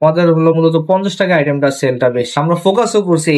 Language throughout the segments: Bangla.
আমাদের হলো মূলত 50 টাকা আইটেমটা সেলটা বেশি। আমরা ফোকাসও করছি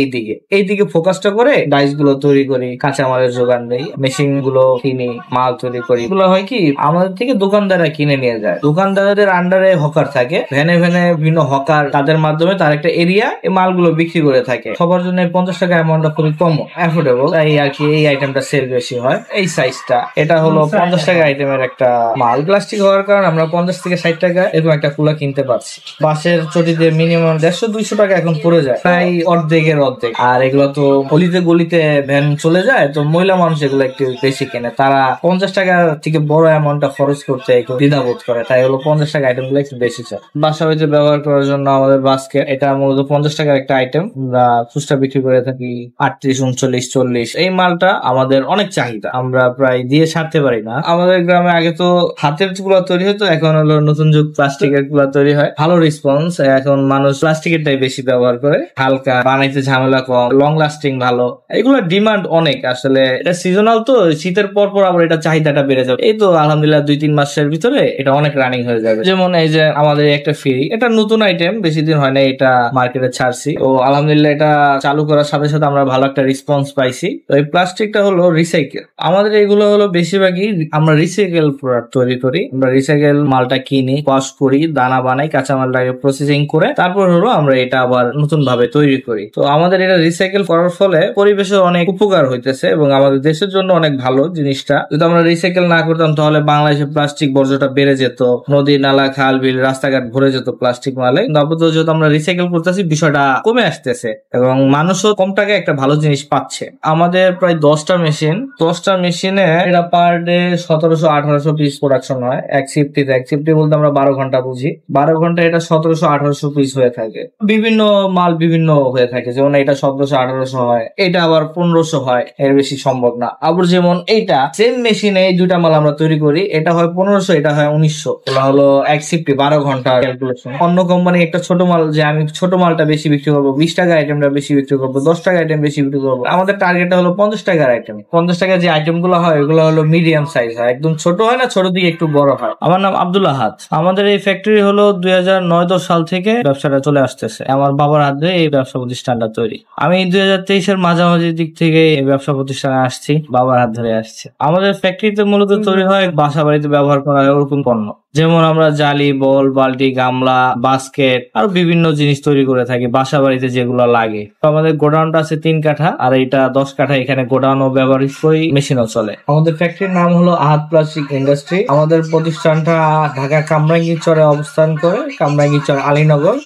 এইদিকে ফোকাসটা করে ডাইস গুলো তৈরি করি, কাঁচামালের যোগান দেই, মেশিন গুলো কিনি, মাল তৈরি করি। এগুলো হয় কি আমাদের থেকে দোকানদাররা কিনে নিয়ে যায়। দোকানদারদের আন্ডারে হকার থাকে, ভ্যানে বিভিন্ন হকার, তাদের মাধ্যমে তার একটা এরিয়া এই মালগুলো বিক্রি করে থাকে। সবার জন্য 50 টাকা অ্যামাউন্টটা খুবই কম, অ্যাফোর্ডেবল, তাই আর কি এই আইটেমটা সেল বেশি হয়। এই সাইজটা এটা হলো 50 টাকা আইটেমের একটা মাল। প্লাস্টিক হওয়ার কারণে আমরা 50 থেকে 60 টাকা এরকম একটা কুলা কিনতে পারছি। বাসের চটিতে মিনিমাম 150-200 টাকা এখন পড়ে যায়, প্রায় অর্ধেকের অর্ধেক। আর এগুলো তো গলিতে গলিতে ভ্যান চলে যায়, তো মহিলা মানুষ এগুলো একটু বেশি কেনে। তারা 50 টাকা থেকে বড় অ্যামাউন্টটা খরচ করতে একটু দ্বিধাবোধ করে, তাই হলো 50 টাকা আইটেম গুলো একটু বেশি চায়। বাসা বাড়িতে ব্যবহার করার জন্য আমাদের বাস্কেট, এটা মূলত 50 টাকার একটা আইটেম। আমরা খুচরা বিক্রি করে থাকি 38, 39, 40। এই মালটা আমাদের অনেক চাহিদা, আমরা প্রায় দিয়ে ছাড়তে পারি না। আমাদের গ্রামে আগে তো হাতের গুলা তৈরি হতো, এখন হলো নতুন যুগ, প্লাস্টিকের গুলা তৈরি হয়। ভালো রেসপন্স, এখন মানুষ প্লাস্টিকেরটাই বেশি ব্যবহার করে, হালকা, বানাইতে ঝামেলা কম, লং লাস্টিং ভালো। এগুলোর ডিমান্ড অনেক, আসলে এটা সিজনাল তো, শীতের পর আবার এটা চাহিদাটা বেড়ে যাবে। এই তো আলহামদুলিল্লাহ 2-3 মাসের ভিতরে এটা অনেক রানিং হয়ে যাবে। যেমন এই যে আমাদের একটা ফ্রি, এটা নতুন আইটেম, বেশি দিন হয় না এটা মার্কেটে ছাড়ছি। ও আলহামদুলিল্লাহ এটা চালু করার সাথে সাথে আমরা ভালো একটা রেসপন্স পাইছি। তো এই প্লাস্টিকটা হলো রিসাইকেল। আমাদের এগুলো হলো বেশিরভাগই আমরা রিসাইকেল প্রোডাক্ট তৈরি করি। আমরা রিসাইকেল মালটা কিনি, ওয়াশ করি, দানা বানাই, কাঁচামালটাকে প্রসেসিং করে তারপর হলো আমরা এটা আবার নতুন ভাবে তৈরি করি। তো আমাদের এটা রিসাইকেল করার ফলে পরিবেশের অনেক উপকার হইতেছে এবং আমাদের দেশের জন্য অনেক ভালো জিনিসটা। যদি আমরা রিসাইকেল না করতাম তাহলে বাংলাদেশে প্লাস্টিক বর্জ্যটা বেড়ে যেত, নদী নালা খাল বিল রাস্তাঘাট ভরে যেত প্লাস্টিক মালে। আপাতত যেহেতু আমরা রিসাইকেল করতেছি বিষয়টা কমে আসতেছে এবং মানুষও কম টাকায় একটা ভালো জিনিস পাচ্ছে। আমাদের প্রায় 10টা মেশিনে এটা পার ডে 1700-1800 পিস প্রোডাকশন হয় এক শিফটি বলতে আমরা 12 ঘন্টা বুঝি। 12 ঘন্টা এটা 1700-1800 পিস হয়ে থাকে। বিভিন্ন মাল বিভিন্ন হয়ে থাকে, যেমন এটা 1700-1800 হয়, এটা আবার 1500 হয়, এর বেশি সম্ভব না। আবার যেমন এইটা সেম মেশিনে এই দুইটা মাল আমরা তৈরি করি, এটা হয় 1500, এটা হয় 1900। এটা হলো এক শিফটি 12 ঘন্টা ক্যালকুলেশন। অন্য কোম্পানি একটা ছোট মাল, যে আমি ছোট মালটা বেশি বিক্রি করবো, 20 টাকা আইটেমটা বেশি বিক্রি করবো, 10 টাকা আইটেম বেশি বিক্রি করবো। আমাদের টার্গেটটা হলো 50 টাকার আইটেম। 50 টাকার যে আইটেম গুলো হয় এগুলো হলো মিডিয়াম সাইজ হয়, একদম ছোট হয় না, ছোট দিকে একটু বড় হয়। আমার নাম আব্দুল আহাদ। আমাদের এই ফ্যাক্টরি হলো 2009-10 সাল থেকে ব্যবসাটা চলে আসতেছে। আমার বাবার হাত ধরে এই ব্যবসা প্রতিষ্ঠানটা তৈরি। আমি 2023-এর মাঝামাঝি দিক থেকে এই ব্যবসা প্রতিষ্ঠানে আসছি, বাবার হাত ধরে আসছে। আমাদের ফ্যাক্টরিতে মূলত তৈরি হয় বাসা বাড়িতে ব্যবহার করা হয় ওরকম পণ্য, যেমন আমরা জালি, বল, বালতি, গামলা, বাস্কেট আর বিভিন্ন জিনিস তৈরি করে থাকি বাসা বাড়িতে যেগুলো লাগে। তো আমাদের গোডাউনটা আছে 3 কাঠা, আর এইটা 10 কাঠা। এখানে গোডাউনও ব্যবহার করি, মেশিনও চলে। আমাদের ফ্যাক্টরির নাম হলো আহাদ প্লাস্টিক ইন্ডাস্ট্রি। আমাদের প্রতিষ্ঠানটা ঢাকা কামরাঙ্গীরচরে অবস্থান করে, কামরাঙ্গীরচর আলীনগর।